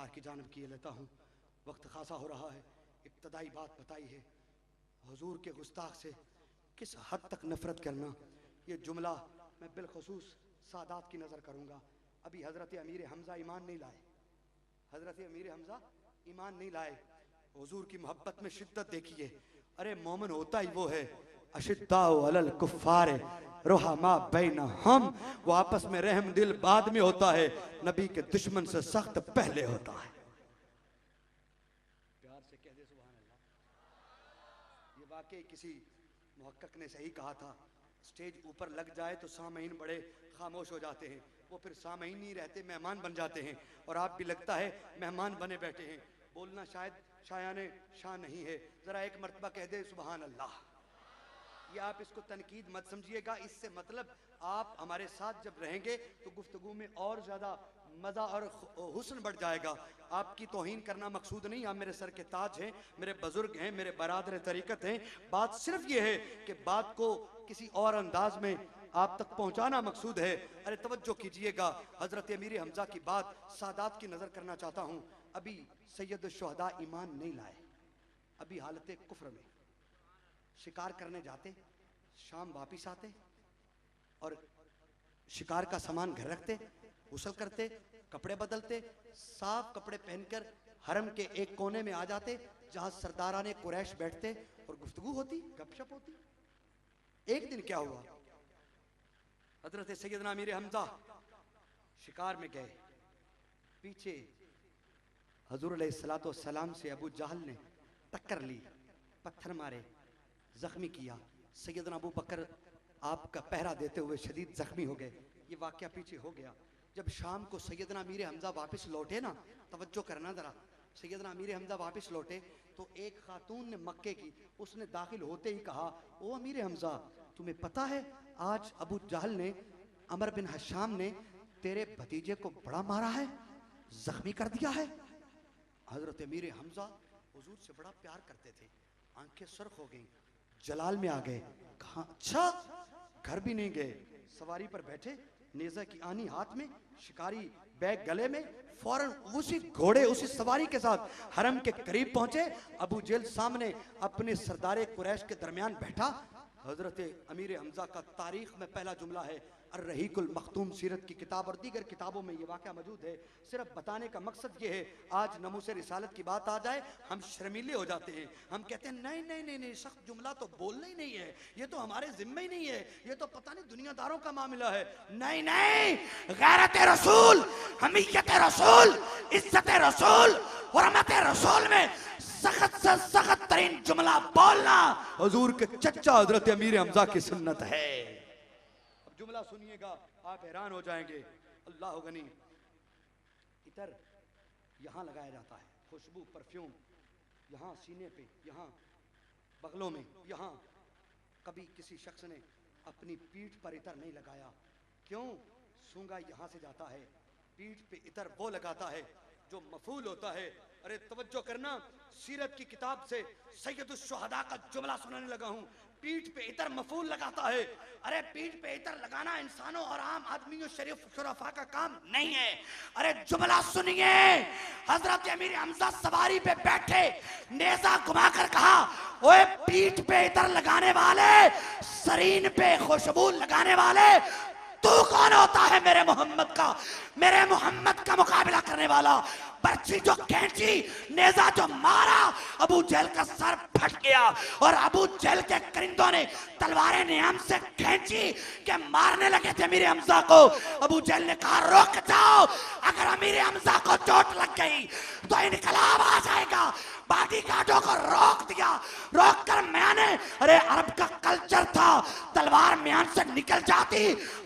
इफ्तार की जानब किए लेता हूँ। वक्त खासा हो रहा है। इब्तदाई बात बताई है, हुजूर के गुस्ताख से किस हद तक नफरत करना। ये जुमला मैं बिलखसूस सादात की नज़र करूँगा। अभी हज़रत अमीर हमज़ा ईमान नहीं लाए, हज़रत अमीर हमज़ा ईमान नहीं लाए। हुजूर की मोहब्बत में शिद्दत देखिए। अरे मोमिन होता ही वो है, अशिद्दाउ अलल कुफ़्फ़ार रुहमा बैनहुम, वो आपस में रहम दिल बाद में होता है, नबी के दुश्मन से सख्त पहले होता है। प्यार से कह दे सुभान अल्लाह। ये वाकई किसी मुहक्किक ने सही कहा था, स्टेज ऊपर लग जाए तो सामईन बड़े खामोश हो जाते हैं, वो फिर सामईन नहीं रहते, मेहमान बन जाते हैं। और आप भी लगता है मेहमान बने बैठे हैं। बोलना शायद शायाने शान नहीं है, जरा एक मर्तबा कह दे सुभान अल्लाह। ये आप इसको तनकीद मत समझिएगा, इससे मतलब आप हमारे साथ जब रहेंगे तो गुफ्तगू में और ज़्यादा मज़ा और हुस्न बढ़ जाएगा। आपकी तौहीन करना मकसूद नहीं, आप मेरे सर के ताज हैं, मेरे बुजुर्ग हैं, मेरे बरादर तरीक़त हैं। बात सिर्फ ये है कि बात को किसी और अंदाज में आप तक पहुंचाना मकसूद है। अरे तवज्जो कीजिएगा, हज़रत अमीर हमज़ा की बात सादात की नज़र करना चाहता हूँ। अभी सैयद शुहदा ईमान नहीं लाए, अभी हालत कुफ्र में शिकार करने जाते, शाम वापिस आते और शिकार का सामान घर रखते, गुस्ल करते, कपड़े बदलते, साफ कपड़े पहनकर हरम के एक कोने में आ जाते जहां सरदाराने कुरैश बैठते और गुफ्तगू होती, गपशप होती। एक दिन क्या हुआ, हजरत सैयदना अमीर हमज़ा शिकार में गए, पीछे हजूर अलैहिस्सलातु वस्सलाम से अबू जहल ने टक्कर ली, पत्थर मारे, जख्मी किया। सैयदना अबू बकर आपका पहरा देते हुए शदीद जख्मी हो गए। ये वाक़या पीछे हो गया। जब शाम को सैयदना अमीर हमज़ा वापस लौटे ना, तवज्जो करना ज़रा, सैयदना अमीर हमज़ा वापस लौटे तो एक खातून ने मक्के की, उसने दाखिल होते ही कहा, ओ अमीर हमज़ा, तुम्हें पता है आज अबू जहल ने, अमर बिन हशाम ने तेरे भतीजे को बड़ा मारा है, जख्मी कर दिया है। हजरत अमीर हमज़ा हुजूर से बड़ा प्यार करते थे, आंखें सुर्ख हो गईं, जलाल में आ गए। कहा अच्छा, घर भी नहीं गए, सवारी पर बैठे, नेज़ा की आनी हाथ में, शिकारी बैग गले में, फौरन उसी घोड़े उसी सवारी के साथ हरम के करीब पहुंचे। अबू जेल सामने अपने सरदारे कुरैश के दरमियान बैठा। हजरत अमीर हमज़ा का तारीख में पहला जुमला है, अर्रहीकुल मखतूम सीरत की किताब और दीगर किताबों में ये वाक़या मौजूद है। सिर्फ बताने का मकसद ये है, आज नमूस रिसालत की बात आ जाए हम शर्मीले हो जाते हैं, हम कहते हैं नहीं नहीं नहीं नहीं, सख्त जुमला तो बोलना ही नहीं है, ये तो हमारे जिम्मे ही नहीं है, ये तो पता नहीं दुनियादारों का मामला है। नहीं नहीं, गैरत रसूल, हमीयत रसूल, इज्जत रसूल, हुर्मत रसूल में सख्त से सख्त तरीन जुमला बोलना हुजूर के चचा हजरत अमीर हमज़ा की सुन्नत है। जुमला सुनिएगा, आप हैरान हो जाएंगे। अल्लाह गनी, इतर यहाँ लगाया जाता है, खुशबू परफ्यूम यहाँ सीने पे, यहाँ बगलों में, यहाँ। कभी किसी शख्स ने अपनी पीठ पर इतर नहीं लगाया, क्यों? सूंगा यहाँ से जाता है, पीठ पे इतर वो लगाता है जो मफूल होता है। अरे तवज्जो करना, सीरत की किताब से सैयदुश शुहदा का जुमला सुनाने लगा हूँ। पीठ पे इतर मफूल लगाता है। अरे पीठ पे इतर लगाना इंसानों और आम आदमियों शरीफ शुरफा का काम नहीं है। अरे जुमला सुनिए, हजरत अमीर हमज़ा सवारी पे बैठे, नेज़ा घुमाकर कहा, ओए पीठ पे इतर लगाने वाले, शरीन पे खुशबू लगाने वाले, तू कौन होता है मेरे मोहम्मद का मुकाबला करने वाला? बर्छी जो खींची, नेज़ा जो मारा, अबू जहल का सर फट गया और अबू जहल के करिंदों ने तलवारें नियाम से खींची कि मारने लगे थे अमीर हमज़ा को। अबू जहल ने कहा रुक जाओ, अगर अमीर हमज़ा को चोट लग गई तो इनकलाब आ जाएगा। बॉडीगार्डों को रोक दिया, रोक कर मैंने, अरे अरब का कल्चर था, तलवार म्यान से निकल जाती,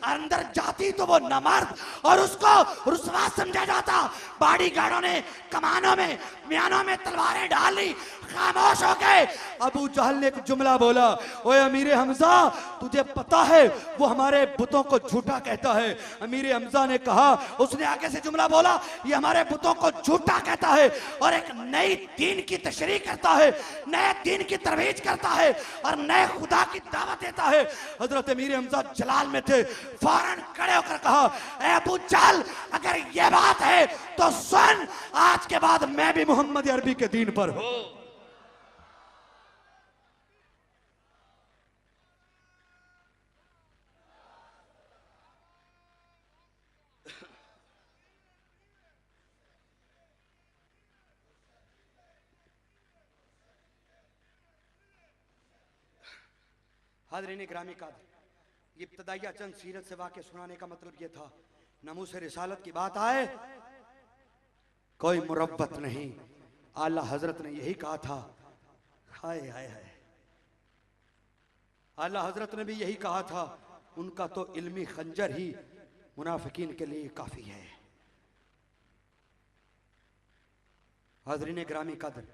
अंदर जाती तो वो नमर्द और उसको रुसवा समझा जाता। बॉडीगार्डों ने कमानों में, म्यानों में तलवारें डाली, खामोश हो गए। अबू जहल ने एक जुमला बोला, ओए अमीर हमज़ा, तुझे पता है वो हमारे बुतों को झूठा कहता है। अमीर हमज़ा ने कहा, उसने आगे से जुमला बोला, ये हमारे बुतों को झूठा कहता है और एक नई दीन की की तशरीह करता है, नए दीन की तरवीज करता है और नए खुदा की दावत देता है। हजरत मीर हमजा जलाल में थे, फौरन खड़े होकर कहा, ए अबू जहल, अगर ये बात है तो सुन, आज के बाद मैं भी मोहम्मद अरबी के दीन पर हूं। हाज़रीन ग्रामी कादर, ये इब्तदाइया चंद सीरत से वाक़े सुनाने का मतलब ये था, नमूस रिसालत की बात आए कोई मुरब्बत नहीं। आला हजरत ने यही कहा था। हाय हाय हाय, आला हजरत ने भी यही कहा था, उनका तो इल्मी खंजर ही मुनाफिकीन के लिए काफी है। हाज़रीन ग्रामी कादर,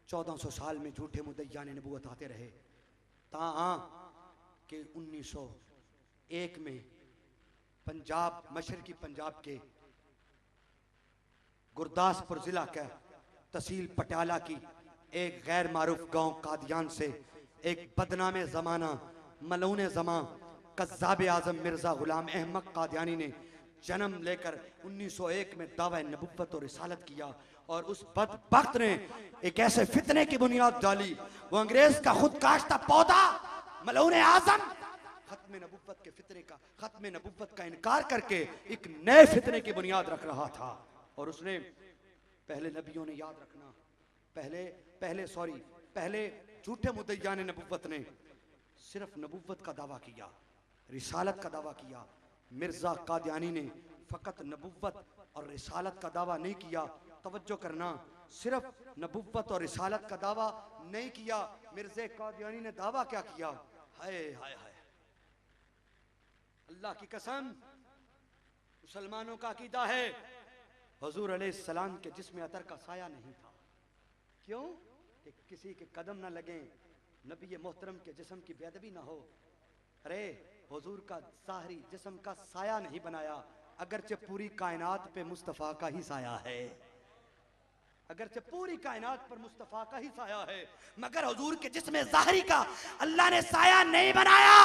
1400 साल में झूठे मुद्दईयान नबूवत आते रहे, तां कि 1901 में पंजाब, मशरकी पंजाब के गुरदासपुर जिला का तहसील पटियाला की एक गैर मारूफ गांव कादियान से एक बदनामे ज़माना, मलून ज़मां, कज़्ज़ाब आज़म मिर्ज़ा गुलाम अहमद कादियानी ने जन्म लेकर 1901 में दावा नबुव्वत और रिसालत किया और उस बदबख्त ने एक ऐसे फितने की बुनियाद डाली, वो अंग्रेज का खुद काश्ता पौधा मलऊन आज़म खत्म नबुव्वत के फितने का, खत्म नबुव्वत का इनकार करके एक नए फितने की बुनियाद रख रहा था। और उसने पहले नबियों ने याद रखना, पहले झूठे मुद्दईयान नबुव्वत ने सिर्फ नबुव्वत का दावा किया, रिसालत का दावा किया। मिर्जा कादियानी ने फकत नबुव्वत और रिसालत का दावा नहीं किया। तवज्जो करना, सिर्फ नबुव्वत और रिसालत का दावा नहीं किया, मिर्जा कादियानी ने दावा क्या किया? हाय हाय हाय, अल्लाह की कसम, मुसलमानों का अकीदा है हुजूर अलैहिस्सलाम के जिस्म अतर का साया नहीं था। क्यों? कि किसी के कदम ना लगे, नबी मोहतरम के जिस्म की बेअदबी ना हो। अरे हुजूर का ज़ाहरी जिस्म का साया नहीं बनाया, अगरचे पूरी कायनात पे मुस्तफ़ा का ही साया है, अगरचे पूरी कायनात पर मुस्तफ़ा का ही साया है, मगर हुजूर के जिस्म ज़ाहरी का अल्लाह ने साया नहीं बनाया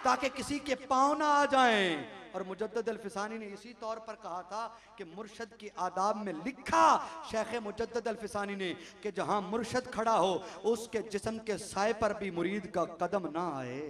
ताकि किसी के पाँव ना आ जाएं। और मुजद्दद अल-फिसानी ने इसी तौर पर कहा था कि मुर्शद की आदाब में लिखा, शेख मुजद्दद अल-फिसानी ने, कि जहां मुर्शद खड़ा हो उसके जिस्म के साए पर भी मुरीद का कदम ना आए।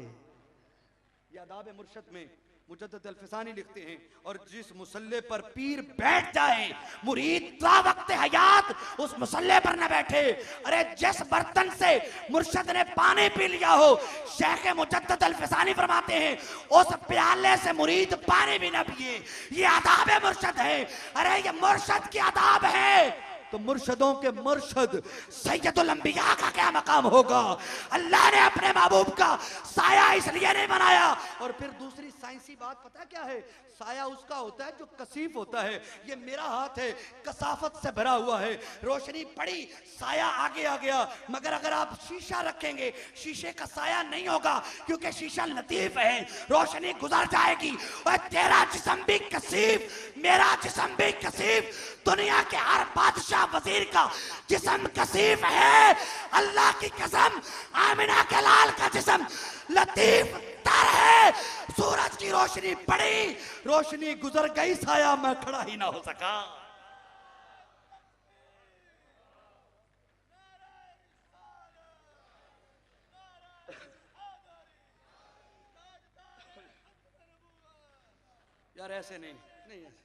ये आदाब मुर्शद में मुजद्दद अल-फिसानी लिखते हैं। और जिस मुसल्ले पर पीर बैठ जाए, मुरीद ता वक्त हयात उस मुसल्ले पर न बैठे। अरे जिस बर्तन से मुर्शद ने पानी पी लिया हो, शेख मुजद्दद अल-फिसानी फरमाते हैं उस प्याले से मुरीद पानी भी न पिए। ये आदाब मुर्शद है। अरे ये मुर्शद की आदाब है, तो मुर्शदों के मुर्शद सैयदुल अंबिया का क्या मकाम होगा? अल्लाह ने अपने महबूब का साया इसलिए नहीं बनाया। और फिर दूसरी साइंसी बात पता क्या है? साया उसका होता है जो कसीफ होता है। ये मेरा हाथ है, कसाफत से भरा हुआ है, रोशनी पड़ी, साया आगे आ गया। मगर अगर आप शीशा रखेंगे, शीशे का साया नहीं होगा, क्योंकि शीशा लतीफ है, रोशनी गुजर जाएगी। और तेरा जिस्म भी कसीफ, मेरा जिस्म भी कसीफ, दुनिया के हर बादशाह वजीर का जिस्म कसीफ है। अल्लाह की कसम, आमिना के लाल का जिस्म लतीफ तर है। सूरज की रोशनी पड़ी, रोशनी गुजर गई, साया मैं खड़ा ही ना हो सका। यार ऐसे नहीं ऐसे।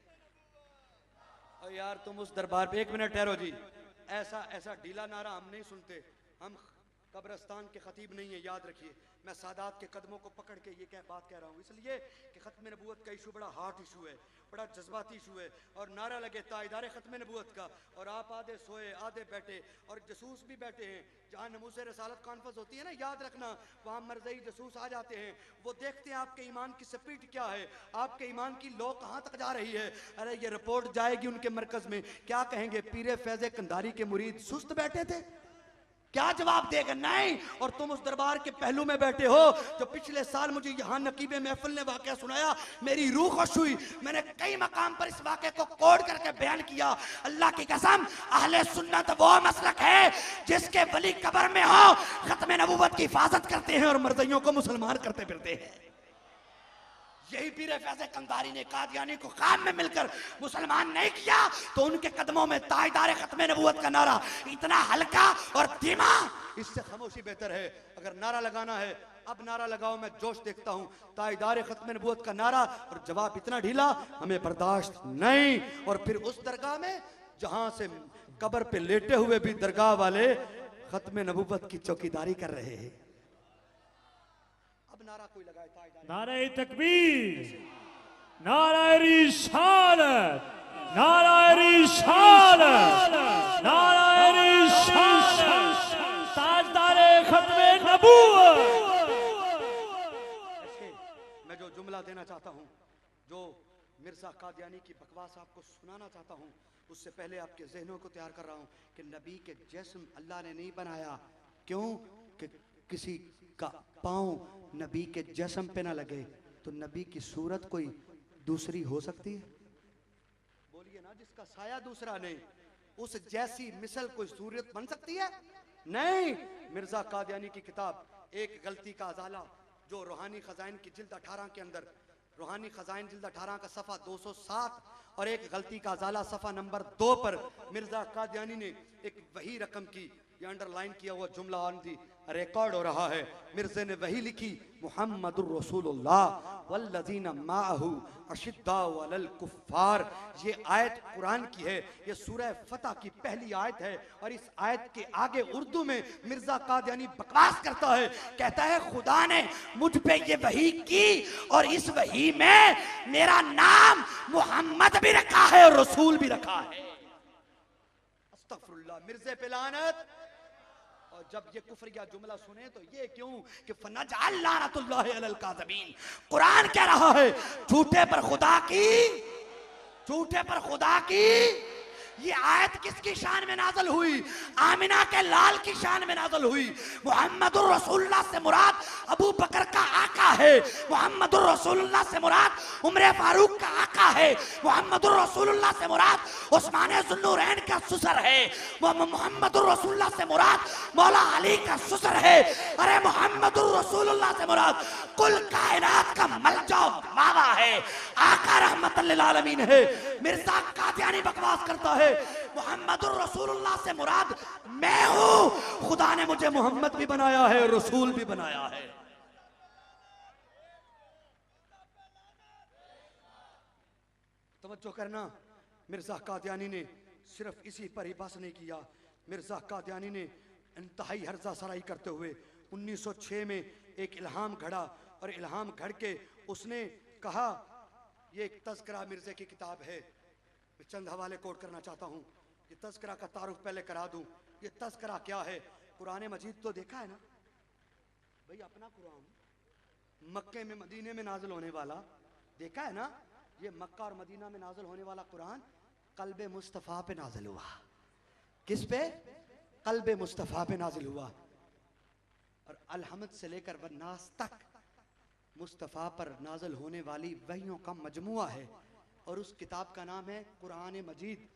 और यार तुम उस दरबार पे, एक मिनट ठहरो जी, ऐसा ढीला नारा हम नहीं सुनते। हम कब्रस्तान के खतीब नहीं है, याद रखिए। मैं सादात के कदमों को पकड़ के ये बात कह रहा हूँ, इसलिए कि खत्म नबूवत का इशू बड़ा हॉट इशू है, बड़ा जज्बाती इशू है। और नारा लगे ताइदारे खत्म नबूवत का, और आप आधे सोए आधे बैठे, और जसूस भी बैठे हैं। जहाँ नमूस रसालत कॉन्फ्रेंस होती है ना, याद रखना, वहाँ मरज़ई जसूस आ जाते हैं। वो देखते हैं आपके ईमान की स्पीड क्या है, आपके ईमान की लो कहाँ तक जा रही है। अरे ये रिपोर्ट जाएगी उनके मरकज में, क्या कहेंगे? पीरे फैज़े कंधारी के मुरीद सुस्त बैठे थे, क्या जवाब देगा? नहीं। और तुम उस दरबार के पहलू में बैठे हो जो पिछले साल मुझे यहाँ नकीबे महफिल ने वाकया सुनाया, मेरी रूह खुश हुई। मैंने कई मकाम पर इस वाकये को कोड करके बयान किया। अल्लाह की कसम, अहले सुन्नत वो मसलक है जिसके वली कब्र में हो खत्म नबूवत की हिफाजत करते हैं और मर्जियों को मुसलमान करते फिरते हैं। यही पीर फैज़ कंधारी ने कादियानी को ख्वाब में मिलकर मुसलमान नहीं किया तो उनके कदमों में ताजदार खत्म नबूवत का नारा इतना हल्का और धीमा, इससे खामोशी बेहतर है। अगर नारा लगाना है अब नारा लगाओ, मैं जोश देखता हूं। ताजदार खत्म नबूवत का नारा और जवाब इतना ढीला, हमें बर्दाश्त नहीं। और फिर उस दरगाह में जहां से कब्र पे लेटे हुए भी दरगाह वाले खत्म नबूवत की चौकीदारी कर रहे हैं। नारा कोई लगाए, नारे तकबीर, नारे रिसालत, नारे रिसालत, नारे रिसालत, ताजदारे खत्मे नबूवत। मैं जो जुमला देना चाहता हूं, जो मिर्जा कादियानी की बकवास आपको सुनाना चाहता हूं, उससे पहले आपके जहनों को तैयार कर रहा हूं कि नबी के जिस्म अल्लाह ने नहीं बनाया। क्यों? कि किसी का पांव नबी के जिस्म पे ना लगे तो नबी की सूरत कोई दूसरी हो सकती है? बोलिए ना, जिसका साया दूसरा नहीं, उस जैसी मिसल कोई सूरत बन सकती है? नहीं। मिर्जा कादियानी की किताब एक गलती का अजाला, जो रूहानी खजाइन की जिल्द 18 के अंदर, रूहानी खजाइन जिल्द 18 का सफ़ा 207 और एक गलती का अजाला सफ़ा नंबर 2 पर मिर्जा कादियानी ने एक वही रकम की, ये अंडरलाइन किया हुआ जुमला ऑन दी रिकॉर्ड हो रहा है। मिर्जे ने वही लिखी, मुहम्मदुर रसूलुल्लाह वल्लज़ीना माअहू अशिद्दाउ अलल कुफ्फार। ये आयत कुरान की है, ये सूरह फतह की पहली आयत है। और इस आयत के आगे उर्दू में मिर्जा कादियानी बकवास करता है, कहता है खुदा ने मुझ पे ये वही की और इस वही में मेरा नाम मोहम्मद भी रखा है और रसूल भी रखा है। अस्तगफिरुल्लाह, मिर्जे पे लानत। और जब ये कुफरिया जुमला सुने तो ये क्यों कि फनजअल लानतुल्लाहि अलल काज़िबीन। कुरान कह रहा है झूठे पर खुदा की, झूठे पर खुदा की। ये आयत किसकी शान में नाज़िल हुई? आमिना के लाल की शान में नाज़िल हुई। मुहम्मदुर रसूलुल्लाह से मुराद अबू बकर का आका है। मुहम्मदुर रसूलुल्लाह से मुराद उमर फारूक का आका है। मुहम्मदुर रसूलुल्लाह से मुराद उस्मान ज़ुन्नूरैन का ससुर है। मुहम्मदुर रसूलुल्लाह से मुराद मौला अली का ससुर है। अरे मुहम्मदुर रसूलुल्लाह से मुराद कुल कायनात का मलजा मावा है, आका रहमतुल लिल आलमीन है। मिर्जा कादियानी बकवास करता है, मुहम्मदुर रसूलुल्लाह से मुराद मैं हूं। खुदा ने मुझे मोहम्मद भी बनाया है, रसूल भी बनाया है। तवज्जो करना, मिर्जा कादियानी ने सिर्फ इसी पर ही बस नहीं किया। मिर्जा कादियानी ने इंतहाई हर्जा सराई करते हुए 1906 में एक इल्हाम घड़ा और इल्हाम घड़ के उसने कहा, ये एक तज़किरा मिर्जे की किताब है। मैं चंद हवाले कोट करना चाहता हूँ। ये तज़किरा का तारुफ पहले करा दूँ। ये तज़किरा क्या है? कुरान मजीद तो देखा है ना भाई, अपना कुरान मक्के में मदीने में नाजिल होने वाला देखा है ना। ये मक्का और मदीना में नाजिल होने वाला कुरान कल्बे मुस्तफ़ा पे नाजिल हुआ। किस पे? कल्बे मुस्तफ़ा पे नाजिल हुआ। और अलहमद से लेकर वन्नास तक मुस्तफ़ा पर नाजिल होने वाली वहियों का मजमुआ है। और उस किताब का नाम है कुरान मजीद।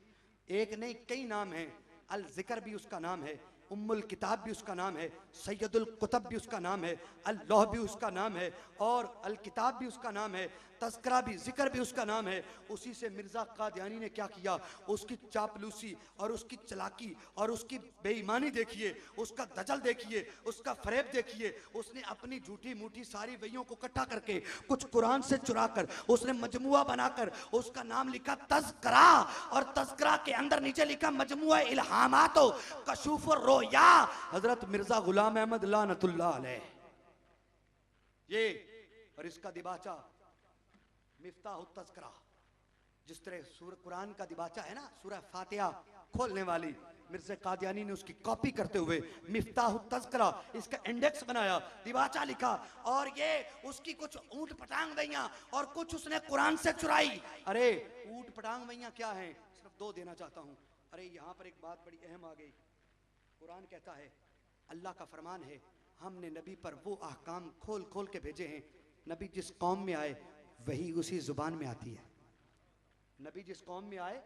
एक नहीं कई नाम हैं। अल ज़िक्र भी उसका नाम है, उम्मुल किताब भी उसका नाम है, सैयदुल कुतब भी उसका नाम है, अल लौह भी उसका नाम है और अल किताब भी उसका नाम है, तज़किरा भी, ज़िक्र भी उसका नाम है। उसी से मिर्ज़ा कादियानी ने क्या किया, उसकी चापलूसी और उसकी चलाकी और उसकी बेईमानी देखिए, उसका दजल देखिए, उसका फरेब देखिए। उसने अपनी झूठी मूठी सारी वहियों को इकट्ठा करके कुछ कुरान से चुरा कर उसने मजमुआ बनाकर उसका नाम लिखा तज़किरा। और तज़किरा के अंदर नीचे लिखा मजमुआ इल्हामात कशूफ और रोया हजरत मिर्जा गुलाम अहमद लानतुल्लाह अलैह। ये और इसका दिबाचा मिफ्ताह तज़किरा, जिस तरह सूरह कुरान का दिबाचा है ना, सूरह फातिहा खोलने वाली, मिर्ज़ा कादियानी ने उसकी कॉपी करते हुए मिफ्ताह तज़किरा इसका इंडेक्स बनाया, दिबाचा लिखा। और ये उसकी कुछ ऊंट पटांग वैया और कुछ उसने कुरान से चुराई। अरे ऊंट पटांग वैया क्या है, सिर्फ दो देना चाहता हूं। अरे यहां पर एक बात बड़ी अहम आ गई। कुरान कहता है अल्लाह का फरमान है, हमने नबी पर वो अहकाम खोल खोल के भेजे हैं, नबी जिस कौम में आए वही उसी ज़ुबान में आती है। नबी जिस कौम में आए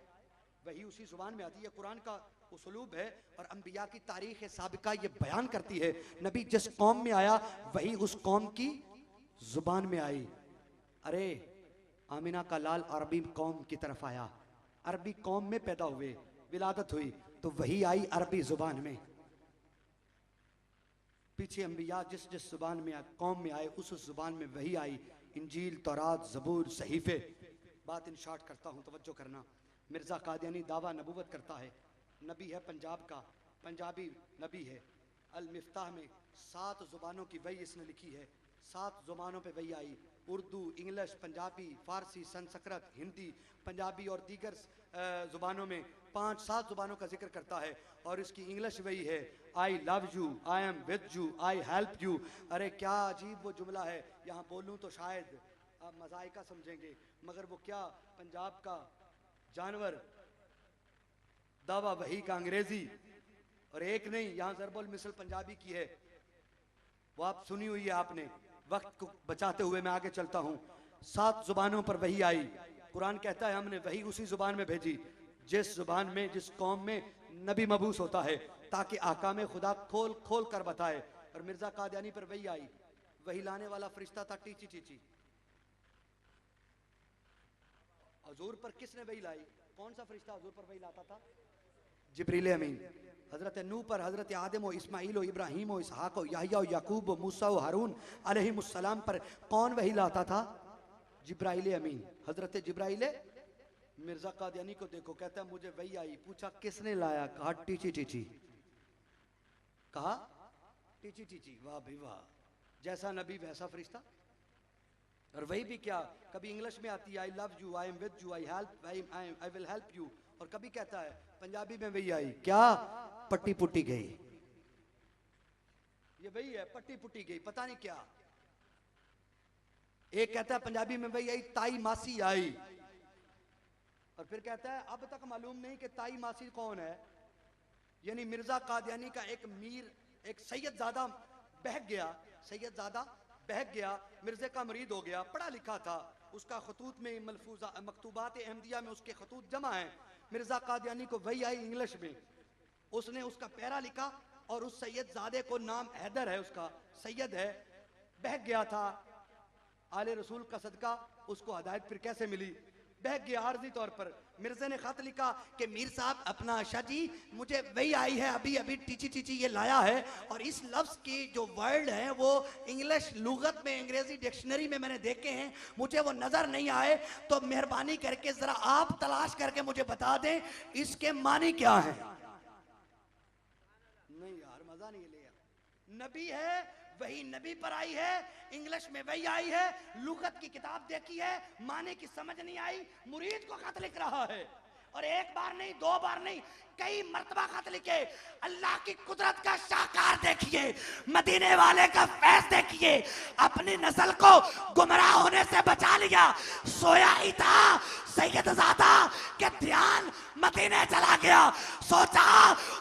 वही उसी ज़ुबान में आती है। कुरान का उसलूब है और अंबिया की तारीख़ साबिका ये बयान करती है, नबी जिस कौम में आया वही उस कौम की ज़ुबान में आई। अरे आमिना का लाल अरबी कौम की तरफ आया, अरबी कौम में पैदा हुए, विलादत हुई तो वही आई अरबी ज़ुबान में। पीछे अंबिया जिस जिस ज़ुबान में कौम में आए उस ज़ुबान में वही आई। इंजील, तौरात, ज़बूर, सहीफ़े। बात इन शॉर्ट करता हूँ, तवज्जो करना। मिर्ज़ा कादियानी दावा नबूवत करता है, नबी है पंजाब का, पंजाबी नबी है। अल मिफ्ताह में 7 ज़ुबानों की वही इसने लिखी है, 7 ज़ुबानों पे वही आई। उर्दू, इंग्लिश, पंजाबी, फ़ारसी, संस्कृत, हिंदी, पंजाबी और दीगर ज़ुबानों में 5-7 ज़ुबानों का जिक्र करता है। और इसकी इंग्लिश वही है, I love you, I am with you, I help you. अरे क्या अजीब वो जुमला है, यहाँ बोलूँ तो शायद आप मज़ाइका समझेंगे, मगर वो क्या पंजाब का जानवर दावा वही का अंग्रेजी। और एक नहीं, यहाँ ज़रबुल मिसल पंजाबी की है, वो आप सुनी हुई है आपने। वक्त को बचाते हुए मैं आगे चलता हूँ। 7 ज़ुबानों पर वही आई। कुरान कहता है हमने वही उसी ज़ुबान में भेजी जिस ज़ुबान में, जिस कौम में नबी मबूस होता है, ताकि आकाम खुदा खोल खोल कर बताए। और मिर्ज़ा कादियानी पर वही आई, वही लाने वाला फरिश्ता था टीची टीची। हुजूर पर किसने वही लाई? कौन सा फरिश्ता हुजूर पर वही लाता था? जिब्रील अमीन। हज़रत नूह पर, हज़रत आदम और इस्माइल और इब्राहीम और इसहाक और याह्या और याकूब और मूसा और हारून अलैहिमुस्सलाम पर कौन वही लाता था? जिब्राइल अमीन। हज़रत जिब्राइल। मिर्ज़ा कादियानी को देखो, कहता है मुझे वही आई। पूछा किसने लाया? कहा टीची टीची। कहा टीची टीची। वाह भाई वाह, जैसा नबी वैसा फरिश्ता। और वही भी क्या, कभी इंग्लिश में आती है I love you, I am with you, I help, I will help you. और कभी कहता है पंजाबी में वही आई, क्या पट्टी पुट्टी गई। ये वही है, पट्टी पुट्टी गई, पता नहीं क्या। एक कहता है पंजाबी में वही आई, ताई मासी आई। और फिर कहता है अब तक मालूम नहीं कि ताई मासी कौन है। यानी मिर्जा कादियानी का एक मीर, एक सैयदजादा बहक गया, सैयदजादा बहक गया, मिर्जे का मरीद हो गया, पढ़ा लिखा था, उसका खतूत में मलफूजा मकतूबात अहमदिया में उसके खतूत जमा है। मिर्जा कादियानी को वही आई इंग्लिश में, उसने उसका पैरा लिखा और उस सैयदजादे को, नाम हैदर है उसका, सैयद है, बहक गया था। आले रसूल का सदका उसको हदायत फिर कैसे मिली? बहक गया आर्जी तौर पर। मिर्जे ने खत लिखा कि मीर साहब अपना शाह जी, मुझे वही आई है, अभी अभी टीची टीची ये लाया है, और इस लफ्ज़ की जो वर्ड है वो इंग्लिश लुगत में, अंग्रेजी डिक्शनरी में मैंने देखे हैं, मुझे वो नज़र नहीं आए, तो मेहरबानी करके ज़रा आप तलाश करके मुझे बता दें इसके मानी क्या है। नहीं यार, मज़ा नहीं लिया। नबी है, वही नबी पर आई है, इंग्लिश में वही आई है, लुगत की किताब देखी है, माने की समझ नहीं आई, मुरीद को खत लिख रहा है। और एक बार नहीं, 2 बार नहीं, कई मर्तबा खत लिखे। अल्लाह की कुदरत का शाकार देखिए, मदीने वाले का फैज़ देखिए, अपनी नस्ल को गुमराह होने से बचा लिया। सोया ही था सैयदजादा के ध्यान मदीने चला गया, सोचा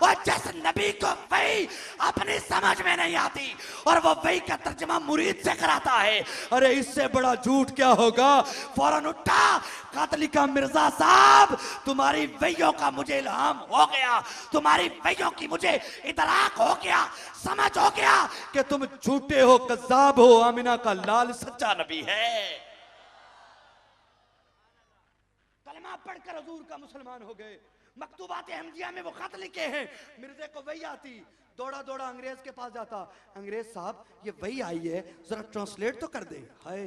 और जिस नबी को वही अपनी समझ में नहीं आती और वो वही का तर्जुमा मुरीद से कराता है, अरे इससे बड़ा झूठ क्या होगा। फौरन उठा, कातली का मिर्जा साहब, तुम्हारी वहियों का मुझे इल्हाम हो गया, तुम्हारी वहियों की मुझे इदराक हो गया, समझ हो गया कि तुम झूठे हो, कज़्ज़ाब हो, आमिना का लाल सच्चा नबी है। कलमा पढ़कर हुजूर का मुसलमान हो गए। मकतूबात अहमदिया में वो खत लिखे हैं, मिर्जे को वही आती, दौड़ा दौड़ा अंग्रेज के पास जाता, अंग्रेज साहब ये वही आई है, जरा ट्रांसलेट तो कर दे। हाय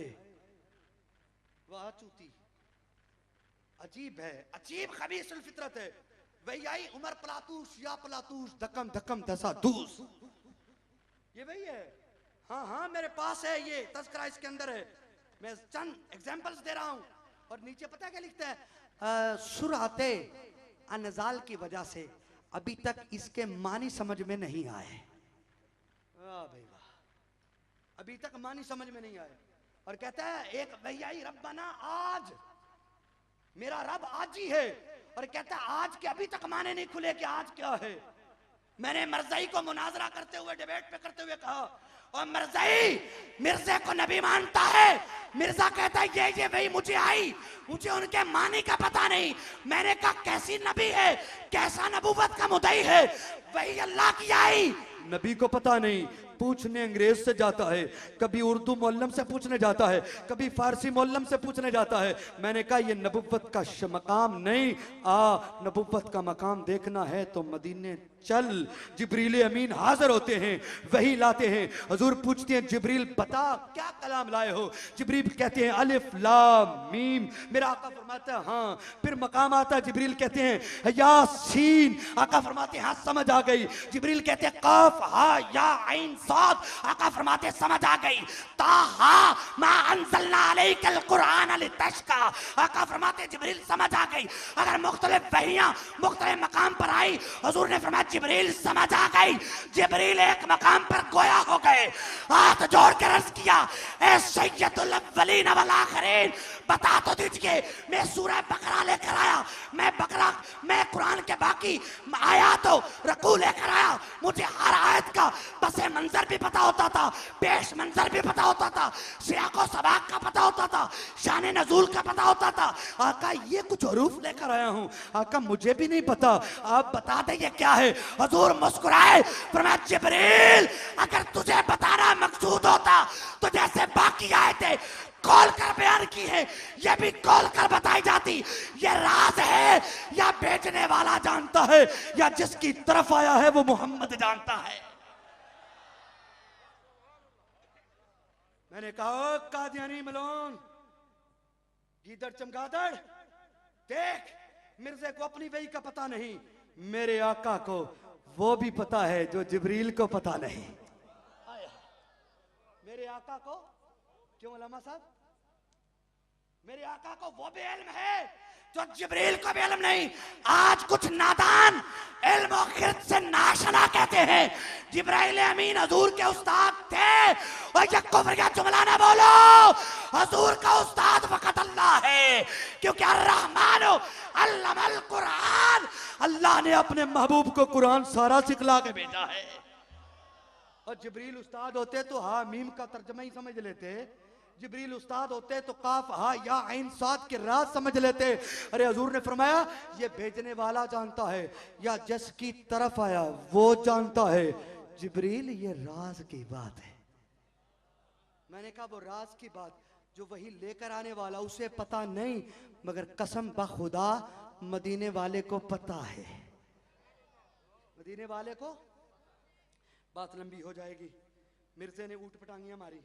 वाह चूती, अजीब है, अजीब खबीसुल फितरत है। वही आई, उमर पलातूस या पलातूस, धक्कम धक्कम दसा दूस, ये वही है। हाँ हाँ मेरे पास है, ये तज़किरा इसके अंदर है, मैं चंद एग्जांपल्स दे रहा हूं। और नीचे पता क्या लिखता है, सुराते अनजाल की वजह से अभी तक इसके मानी समझ में नहीं आए। वाह भाई वाह, अभी तक मानी समझ में नहीं आए। और कहता है एक वही रब्बाना आज, मेरा रब आज ही है, और कहता है आज के अभी तक माने नहीं खुले कि आज क्या है। मैंने मिर्ज़ाई को मुनाजरा करते हुए, डिबेट पे करते हुए कहा, और मिर्ज़ाई मिर्ज़े को नबी मानता है। मिर्ज़ा कहता है ये भाई मुझे आई, मुझे उनके मानी का पता नहीं। मैंने कहा कैसी नबी है, कैसा नबूवत का मुद्दई है? वही अल्लाह की आई, नबी को पता नहीं। पूछने अंग्रेज से जाता है, कभी उर्दू मौलम से पूछने जाता है, कभी फारसी मौलम से पूछने जाता है। मैंने कहा ये नबुव्वत का मकाम नहीं, नबुव्वत का मकाम देखना है तो मदीने चल। जिब्रील अमीन हाजिर होते हैं, वही लाते हैं। हुजूर पूछते हैं जिब्रील बता क्या कलाम लाए हो? जिब्रील कहते हैं अलिफ लाम मीम। मेरा आका फरमाता है हाँ। फिर मकाम आता है, जिब्रील कहते हैं यासीन। आका फरमाते हैं हाँ समझ आ गई। जिब्रील कहते हैं काफ हा या आइन साद। आका फरमाते हैं समझ आ गई। ताहा मा अंज़लना अलैकल कुरान लितश्का। आका फरमाते हैं जिब्रील समझ आ गई। अगर मुख्तलिफ वहियां मुख्तलिफ मकाम पर आई, हुजूर ने फरमाया जिब्रील समझ आ गई। जिब्रील एक मकाम पर गोया हो गए, हाथ जोड़ कर अर्ज किया ए सय्यदुल अव्वलीन वल आखिरीन, बता तो दीजिए मैं सूरह बकरा लेकर आया, मैं कुरान के बाकी आयातों रकू लेकर आया। मुझे हर आयत का पस मंजर भी पता होता था, पेश मंजर भी पता होता था, सियाको सबाक का पता होता था, शान नजूल का पता होता था। आका ये कुछ हरूफ लेकर आया हूं। आका मुझे भी नहीं पता, आप बता दें ये क्या है? हुजूर मुस्कुराए, फरमाया जिब्रील अगर तुझे बताना मकसूद होता तो जैसे बाकी आयतें कॉल कर बयान की है, ये भी कॉल कर बताई जाती। ये राज है या बेचने वाला जानता है, या जिसकी तरफ आया है वो मोहम्मद जानता है। मैंने कहा कादियानी मलोन, गीदड़ चमगादड़, देख मिर्जे को अपनी वही का पता नहीं, मेरे आका को वो भी पता है जो जिब्रील को पता नहीं। मेरे आका को क्यों उलमा साहब, मेरे आका को वो भी इल्म है जो जिब्रील को भी इल्म नहीं। आज कुछ नादान इल्म और खिरत से नाशना कहते हैं जिब्राइल अमीन हुजूर के उस्ताद थे, और ये कुफ्र का जुमला ना बोलो। हुजूर का उस्ताद फकत अल्लाह है, क्योंकि अर्रहमान अल्लमल कुरान, अल्लाह ने अपने महबूब को कुरान सारा सिखला के भेजा है। और जिब्रील उस्ताद होते तो हा मीम का तर्जमा ही समझ लेते, जिब्रील उस्ताद होते तो काफ हा या आइन साद के राज समझ लेते। अरे हुजूर ने फरमाया ये भेजने वाला जानता है, या जिसकी तरफ आया वो जानता है। जिब्रील ये राज की बात है। मैंने कहा वो राज की बात जो वही लेकर आने वाला उसे पता नहीं, मगर कसम बखुदा मदीने वाले को पता है। मदीने वाले को बात लंबी हो जाएगी। मिर्जे ने ऊट पटांगियां मारी,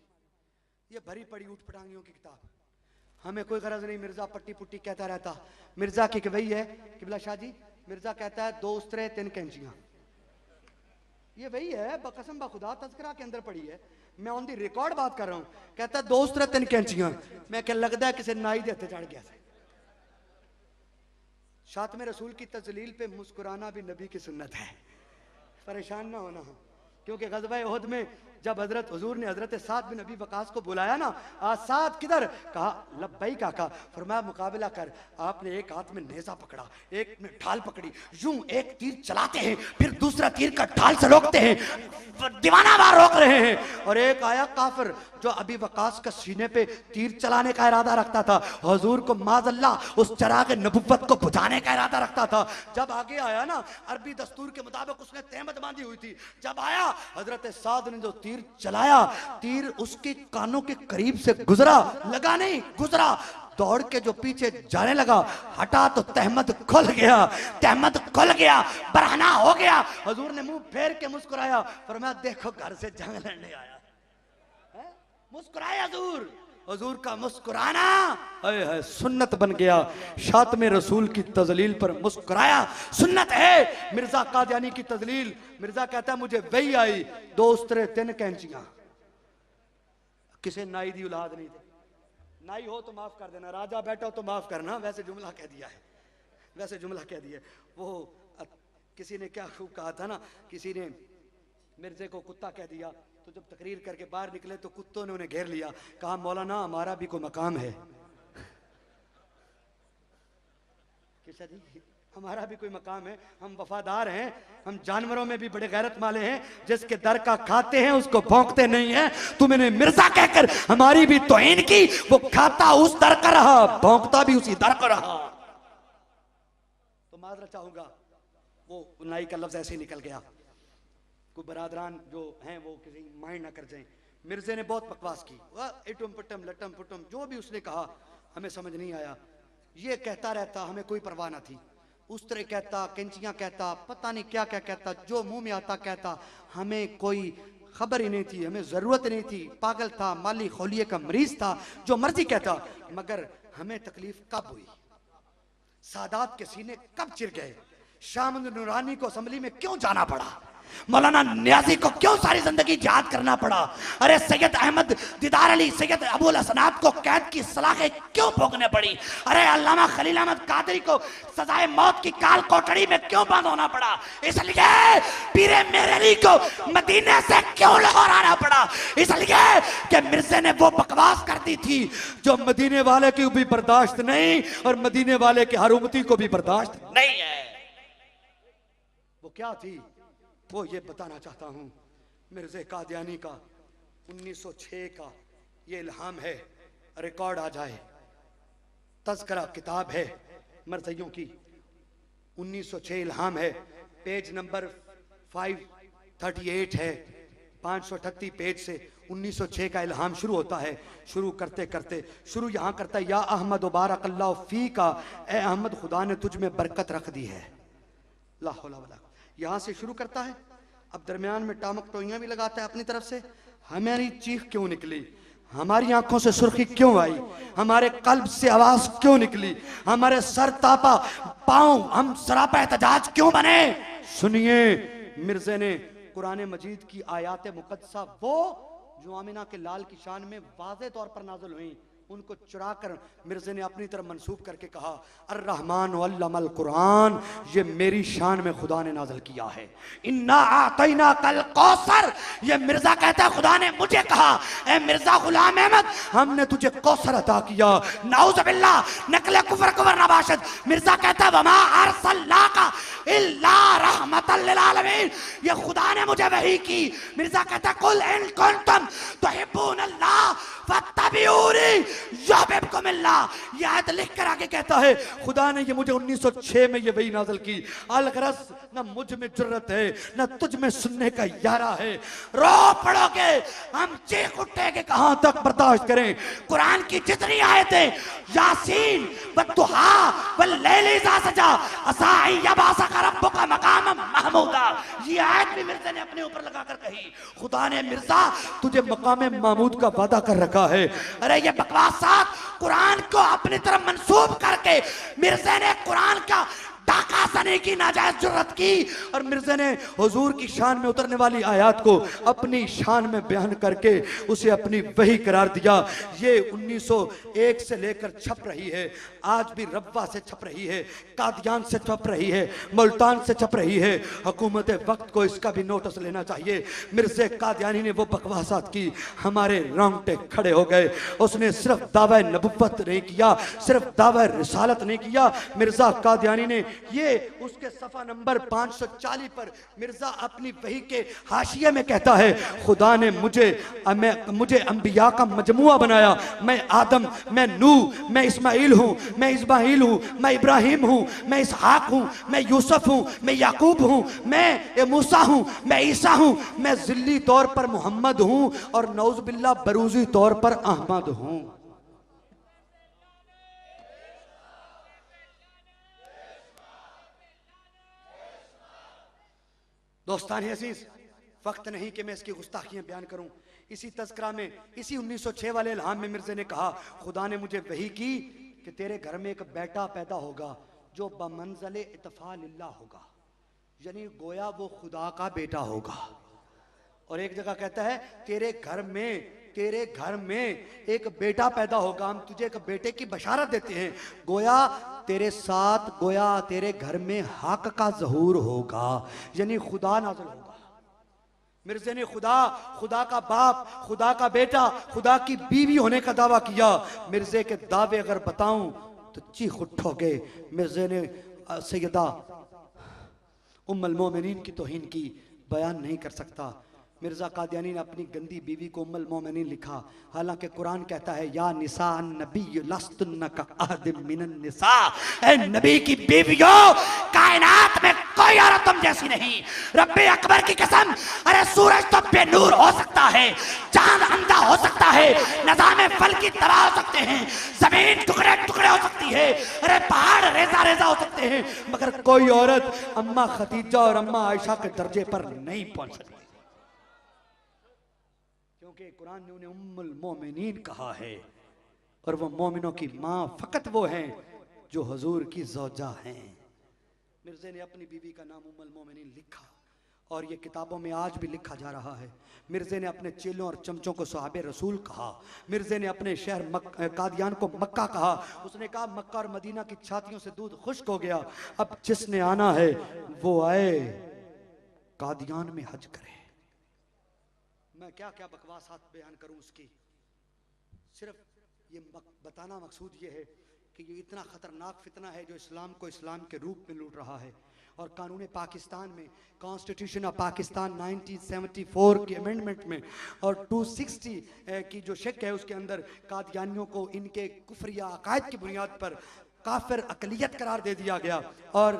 ये भरी पड़ी ऊट पटांगियों की किताब। हमें कोई गरज नहीं मिर्जा पट्टी पुट्टी कहता रहता। मिर्जा की वही है किबला शाह जी, मिर्जा कहता है 2 उस्तरे 3 कैंचियां, ये वही है बकसम बखुदा तज़किरा के अंदर पड़ी है। मैं ऑन दी रिकॉर्ड बात कर रहा हूं। कहता है 2 उस्तरे 3 कैंचियां। मैं क्या लगता है किसी नाई दे हत्थे चढ़ गया। शातमे रसूल की तजलील पे मुस्कुराना भी नबी की सुन्नत है, परेशान ना होना। क्योंकि ग़ज़वा उहद में जब हजरत हुजूर ने हजरत साद बिन अबी वकास को बुलाया ना, साद किधर? कहा लब्बैक आका। फरमाया मुकाबला कर। आपने एक हाथ में नेज़ा पकड़ा, एक में ढाल पकड़ी, यूं एक तीर चलाते हैं, फिर दूसरा तीर का ढाल से रोकते हैं, दीवाना वार रोक रहे हैं। और एक आया काफिर जो अबी वकास का सीने पे तीर चलाने का इरादा रखता था, हुजूर को माज़अल्लाह उस चराग नबुव्वत को बुझाने का इरादा रखता था। जब आगे आया ना, अरबी दस्तूर के मुताबिक उसने तहमत बांधी हुई थी। जब आया हजरत साद ने जो तीर चलाया, तीर उसके कानों के करीब से गुजरा, लगा नहीं गुजरा, दौड़ के जो पीछे जाने लगा, हटा तो तहमत खुल गया, तहमत खुल गया, बरहना हो गया। हुजूर ने मुंह फेर के मुस्कुराया, फरमाया देखो घर से जंग लड़ने आया है। मुस्कुराया हुजूर, हुजूर का मुस्कुराना है सुन्नत बन गया। शातमे रसूल की तजलील पर मुस्कुराया सुन्नत है। मिर्जा कादियानी की तजलील, मिर्जा कहता है मुझे वही आई 2 उस्तरे 3 कैंचियां। किसे नाई दी औलाद नहीं थे। नाई हो तो माफ कर देना, राजा बैठा हो तो माफ करना, वैसे जुमला कह दिया है, वैसे जुमला कह दिया। वो किसी ने क्या खूब कहा था ना, किसी ने मिर्जे को कुत्ता कह दिया, तो जब तकरीर करके बाहर निकले तो कुत्तों ने उन्हें घेर लिया, कहा मौलाना हमारा भी कोई मकाम है। किसा जी हमारा भी कोई मकाम है, हम वफादार हैं, हम जानवरों में भी बड़े गैरत वाले हैं। जिसके दर का खाते हैं उसको भौंकते नहीं हैं। तुमने मिर्जा कहकर हमारी भी तौहीन की, वो खाता उस दर का रहा, भौंकता भी उसी दर का रहा। तो माजरत चाहूंगा, वो नाई का लफ्ज ऐसे ही निकल गया। कोई बरादरान जो हैं वो किसी माइंड ना कर जाएं। मिर्जे ने बहुत बकवास की, इटम पटम लटम पुटम जो भी उसने कहा हमें समझ नहीं आया। ये कहता रहता, हमें कोई परवाह ना थी। उस तरह कहता, कैंचियां कहता, पता नहीं क्या क्या कहता, जो मुंह में आता कहता, हमें कोई खबर ही नहीं थी, हमें जरूरत नहीं थी। पागल था, माली खोलिए का मरीज था, जो मर्जी कहता। मगर हमें तकलीफ कब हुई, सादात के सीने कब चिर गए, शाह नूरानी को असेंबली में क्यों जाना पड़ा, मौलाना नियाजी को क्यों सारी जिंदगी याद करना पड़ा, अरे सैयद अहमद दीदार अली, सैयद अबुल हसनात को कैद की सलाखें क्यों भोगने पड़ी, अरे अल्लामा खलील अहमद कादरी को सजाए मौत की काल कोठड़ी में क्यों बंद होना पड़ा, इसलिए पीरे मेरे अली को मदीने से क्यों लाहौर आना पड़ा, इसलिए कि मिर्जे ने वो बकवास कर दी थी जो मदीने वाले की भी बर्दाश्त नहीं और मदीने वाले के हर उम्मती को भी बर्दाश्त नहीं है। वो क्या थी वो ये बताना चाहता हूं। मिर्ज़े कादियानी का 1906 का ये इल्हाम है, रिकॉर्ड आ जाए, तज़किरा किताब है मरज़ियों की, 1906 इल्हाम है, पेज नंबर 538 है, 538 पेज से 1906 का इल्हाम शुरू होता है। शुरू करते करते शुरू यहाँ करता है, या अहमद बारक अल्लाह फी का, ए अहमद खुदा ने तुझ में बरकत रख दी है, ला हौला वला, यहां से शुरू करता है। अब दरमियान में टामक टोइयां भी लगाता है अपनी तरफ से। हमारी चीख क्यों निकली, हमारी आंखों से सुर्खी क्यों आई, हमारे कल्ब से आवाज क्यों निकली, हमारे सर तापा पांव, हम सरापा एहतजाज क्यों बने। सुनिए, मिर्जे ने कुरान मजीद की आयात मुकद्दसा, वो जो आमिना के लाल की शान में वाज़े तौर पर नाज़िल हुई, उनको चुरा कर मिर्जे ने अपनी तरफ मंसूब करके कहा, अर्रहमान अल्लमल कुरान, ये मेरी शान में खुदा ने नाज़िल किया है। इन्ना आतैना कल कौसर, ये मिर्जा कहता है खुदा ने मुझे कहा, ए मिर्जा गुलाम अहमद, हमने तुझे कौसर अता किया। नाउज़ बिल्लाह, नकले कुफर कुफर नबाशत। मिर्जा कहता है वमा अरसलनाका इल्ला रहमतल लिल आलमीन, ये खुदा ने मुझे वही की। मिर्जा कहता है कुल इन कुंतुम तुहिब्बूनल्लाह फत्तबिऊनी युहिब्बुकुमुल्लाह, ये आयत लिख कर आगे कहता है खुदा ने ये मुझे 1906 में ये वही नाज़िल की। अलगरस न मुझ में जुर्रत है न तुझ में सुनने का यारा है। रो पड़ोगे, हम चीख उठेंगे, कहां तक बर्दाश्त करें। कुरान की जितनी आयतें, यासीन वद्दुहा वल्लैलि इज़ा सजा असाई यबासका रब्बुका मकामम महमूदा, ये आयत भी मिर्जा ने अपने ऊपर लगाकर कही। खुदा ने मिर्जा तुझे मकाम महमूद का वादा कर रखा है। अरे ये बकवासात कुरान को अपनी तरफ मंसूब करके मिर्जा ने कुरान का डाका सने की नाजायज जुर्रत की और मिर्जा ने हुजूर की शान में उतरने वाली आयत को अपनी शान में बयान करके उसे अपनी वही करार दिया। ये 1901 से लेकर छप रही है, आज भी रब्वा से छप रही है, कादियान से छप रही है, मुल्तान से छप रही है। हुकूमत वक्त को इसका भी नोटिस लेना चाहिए। मिर्ज़ा कादियानी ने वो बकवासात की, हमारे रोंगटे खड़े हो गए। उसने सिर्फ दावा नबुव्वत नहीं किया, सिर्फ दावा रिसालत नहीं किया। मिर्जा कादियानी ने ये उसके सफा नंबर 540 पर मिर्जा अपनी वही के हाशिये में कहता है, खुदा ने मुझे अंबिया का मजमुआ बनाया। मैं आदम, मैं नूह, मैं इस्माइल हूँ, मैं इस्माइल हूँ, मैं इब्राहिम हूँ, मैं इसहाक हूँ, मैं यूसुफ हूँ, मैं याकूब हूँ, मैं मूसा हूँ, मैं ईसा हूँ, मैं जिल्ली तौर पर मोहम्मद हूँ और नौज़ बिल्लाह बरूजी तौर पर अहमद हूँ। दोस्तान अजीज, वक्त नहीं कि मैं इसकी गुस्ताखियां बयान करूं। इसी तज़किरा में, इसी 1906 वाले इल्हाम में मिर्ज़ा ने कहा, खुदा ने मुझे वही की कि तेरे घर में एक बेटा पैदा होगा जो बमंज़िले इत्फ़ालिल्लाह होगा, यानी गोया वो खुदा का बेटा होगा। और एक जगह कहता है तेरे घर में एक बेटा पैदा होगा, हम तुझे एक बेटे की बशारत देते हैं, गोया तेरे साथ, गोया तेरे घर में हक का ज़हूर होगा, यानी खुदा नाज़िल होगा। मिर्ज़ा ने खुदा का बाप, खुदा का बेटा, खुदा की बीवी होने का दावा किया। मिर्ज़े के दावे अगर बताऊं तो चीख उठोगे। मिर्ज़ा ने सैयदा उम्मुल मोमिनीन की तौहीन की बयान नहीं कर सकता। मिर्ज़ा कादियानी ने अपनी गंदी बीवी को उम्मुल मोमिनीन लिखा, हालांकि कुरान कहता है या निसा नबी लस्तुन्ना का अहदिम मिनन निसा, ए नबी की बीवियों कायनात में कोई औरत तुम जैसी नहीं। रब्बे अकबर की कसम, अरे सूरज तो बेनूर हो सकता है, चांद अंधा हो सकता है, निज़ाम फल्की तबाह हो सकते हैं, जमीन टुकड़े टुकड़े हो सकती है, अरे पहाड़ रेजा रेजा हो सकते हैं, मगर कोई औरत अम्मा खदीजा और अम्मा आयशा के दर्जे पर नहीं पहुंच सकती, क्योंकि कुरान ने उन्हें उम्मुल मोमिनीन कहा है और वो मोमिनों की माँ फकत वो हैं जो हुजूर की ज़ौजा हैं। मिर्ज़े ने अपनी बीवी का नाम उम्मुल मोमिनीन लिखा और ये किताबों में आज भी लिखा जा रहा है। मिर्ज़े ने अपने चेलों और चमचों को सहाबे रसूल कहा। मिर्ज़े ने अपने शहर कादियान को मक्का कहा। उसने कहा मक्का और मदीना की छातियों से दूध खुश्क हो गया, अब जिसने आना है वो आए, कादियान में हज करे। मैं क्या क्या बकवासात बयान करूं उसकी, सिर्फ ये बताना मकसूद ये है कि ये इतना ख़तरनाक फितना है जो इस्लाम को इस्लाम के रूप में लूट रहा है। और कानून पाकिस्तान में, कॉन्स्टिट्यूशन ऑफ पाकिस्तान 1974 की अमेंडमेंट में और 260 की जो शक है उसके अंदर कादियानियों को इनके कुफरिया अकायद की बुनियाद पर काफिर अकलियत करार दे दिया गया। और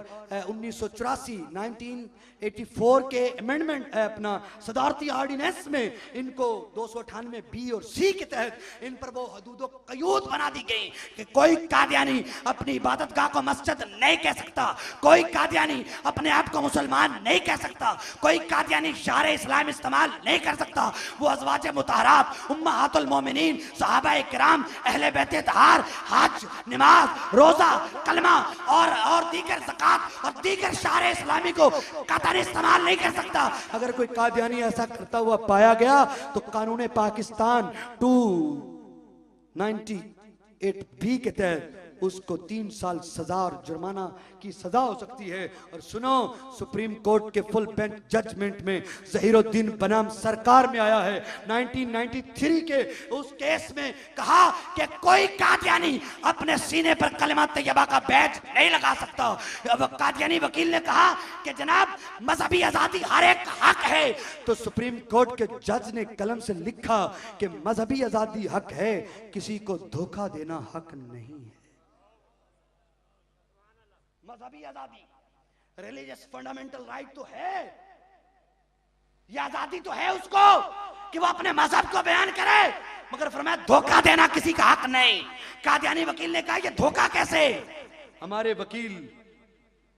1984 के अमेंडमेंट अपना सदारती ऑर्डिनेंस में इनको 298 बी और सी के तहत इन पर वो हदूद क़यूद बना दी गई कि कोई कादियानी अपनी इबादतगाह को मस्जिद नहीं कह सकता, कोई कादियानी अपने आप को मुसलमान नहीं कह सकता, कोई कादियानी शार इस्लाम इस्तेमाल नहीं कर सकता। वो अज़वाज मुतहरात, उम्महातुल मोमिनीन, सहाबा इकराम, अहले बैत तहार, हज, नमाज, रोजा, कलमा और दीगर ज़कात और दीगर शार इस्लामी को कतई इस्तेमाल नहीं कर सकता। अगर कोई कादियानी ऐसा करता हुआ पाया गया तो कानून पाकिस्तान 298 बी के तहत उसको 3 साल सजा और जुर्माना की सजा हो सकती है। और सुनो, सुप्रीम कोर्ट के फुल बेंच जजमेंट में ज़हीरुद्दीन बनाम सरकार में आया है 1993 के उस केस में कहा कि कोई कादियानी अपने सीने पर कलमा तैयबा का बैज नहीं लगा सकता। अब कादियानी वकील ने कहा कि जनाब मजहबी आज़ादी हर एक हक है, तो सुप्रीम कोर्ट के जज ने कलम से लिखा कि मजहबी आज़ादी हक है, किसी को धोखा देना हक नहीं है। मजहबी आजादी, रिलीजियस फंडामेंटल राइट तो है, ये आजादी तो है उसको कि वो अपने मजहब को बयान करे, मगर फरमाया धोखा देना किसी का हक नहीं। कादियानी वकील ने कहा ये धोखा कैसे? हमारे वकील,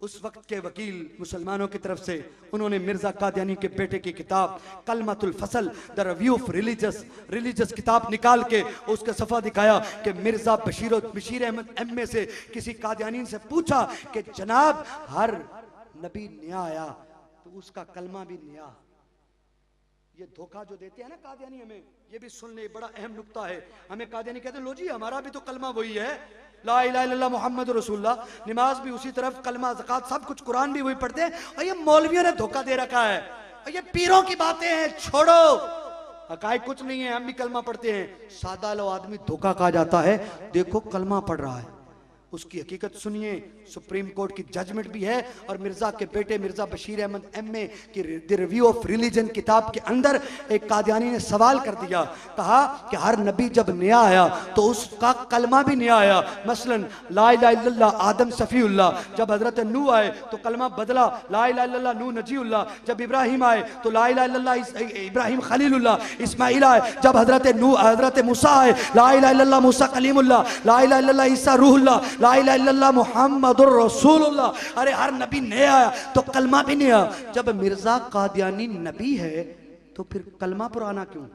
उस वक्त के वकील मुसलमानों की तरफ से, उन्होंने मिर्जा कादियानी के बेटे की किताब कलमतुल फसल द रिव्यू ऑफ रिलीजियस किताब निकाल के उसका सफ़ा दिखाया कि मिर्जा बशीर अहमद एमए से किसी कादियानी से पूछा कि जनाब हर नबी नया आया तो उसका कलमा भी नया। ये धोखा जो देते हैं ना कादियानी हमें, ये भी सुन ले, बड़ा अहम नुक्ता है। हमें कादियानी कहते हैं लो जी हमारा भी तो कलमा वही है, ला इलाहा इल्लल्लाह मुहम्मद रसूलुल्लाह, नमाज भी उसी तरफ, कलमा ज़कात सब कुछ कुरान भी वही पढ़ते हैं, और ये मौलवियों ने धोखा दे रखा है, और ये पीरों की बातें हैं, छोड़ो, हकायक कुछ नहीं है, हम भी कलमा पढ़ते हैं। सादा लो आदमी धोखा कहा जाता है, देखो कलमा पढ़ रहा है, उसकी हकीकत सुनिए। सुप्रीम कोर्ट की जजमेंट भी है और मिर्जा के बेटे मिर्जा बशीर अहमद एमए की द रिव्यू ऑफ रिलीजन किताब के अंदर एक कादियानी ने सवाल कर दिया, कहा कि हर नबी जब नया आया तो उसका कलमा भी नया आया। मसलन ला इलाहा इल्लल्लाह आदम सफ़ीउल्लाह, जब हजरत नू आए तो कलमा बदला, ला इलाहा इल्लल्लाह नू नजीउल्लाह, जब इब्राहिम आए तो ला इलाहा इल्लल्लाह इब्राहिम खलीलुल्लाह, इस्माइल आए, जब हजरत मूसा आए ला इलाहा इल्लल्लाह मूसा कलीमुल्लाह, ला इलाहा इल्लल्लाह ईसा रूहुल्लाह, ला इलाहा इल्लल्लाह मुहम्मदुर रसूलुल्लाह। अरे हर नबी नया आया तो कलमा भी नया। जब मिर्जा कादियानी नबी है तो फिर कलमा पुराना क्यों?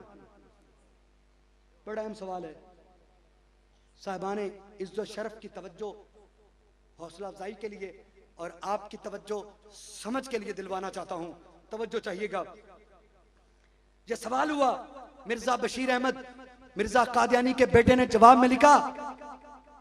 बड़ा अहम सवाल है। साहिबाने इज्जत शरफ की तवज्जो, हौसला अफजाई के लिए और आपकी तवज्जो समझ के लिए दिलवाना चाहता हूं, तवज्जो चाहिएगा। यह सवाल हुआ, मिर्जा बशीर अहमद मिर्जा कादियानी के बेटे ने जवाब में लिखा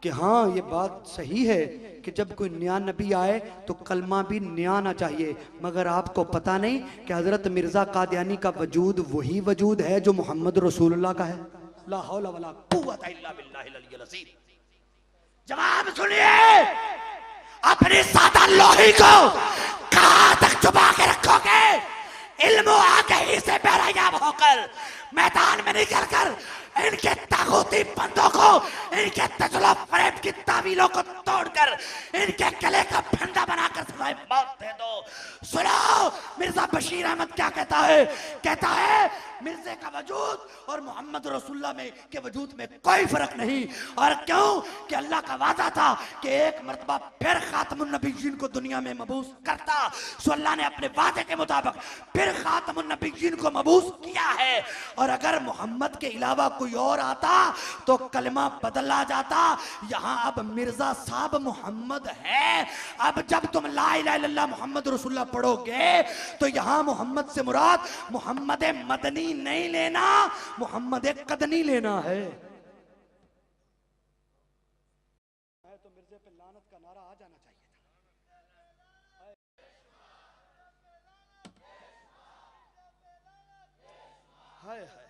कि हाँ ये बात सही है कि जब कोई नया नबी आए तो कलमा भी नया आना चाहिए, मगर आपको पता नहीं कि हजरत मिर्जा कादियानी का वजूद वही वजूद है जो मोहम्मद रसूलुल्लाह का है। ला हौला वला कुव्वता इल्ला बिल्लाहिल अलीय्यिल अज़ीम। जवाब सुनिए, अपनी सादा लोही को कहां तक छुपा के रखोगे? इल्म आगे ही से बेरयाब होकर मैदान में निकल कर इनके ताकूती बंदों को, इनके तजला फरेब की तावीलों को तोड़कर इनके गले का फंदा बनाकर सजाए मौत दे दो। सुनो मिर्जा बशीर अहमद क्या कहता है? कहता है मिर्जे का वजूद और मोहम्मद रसूलुल्लाह में के वजूद में कोई फर्क नहीं। और क्यों? कि अल्लाह का वादा था कि एक मर्तबा फिर खातमुन नबीयीन को दुनिया में मबूस करता। सो अल्लाह ने अपने वादे के मुताबिक फिर खातमुन नबीयीन को मबूस किया है। और अगर मोहम्मद के अलावा कोई और आता तो कलमा बदला जाता। यहाँ अब मिर्जा साहब मोहम्मद है। अब जब तुम ला इलाहा इल्लल्लाह मोहम्मद रसूलुल्लाह पढ़ोगे तो यहाँ मोहम्मद से मुराद मोहम्मद मदनी नहीं लेना, मोहम्मद कदनी लेना है। तो मिर्जे पे लानत का नारा आ जाना चाहिए था। हाय हाय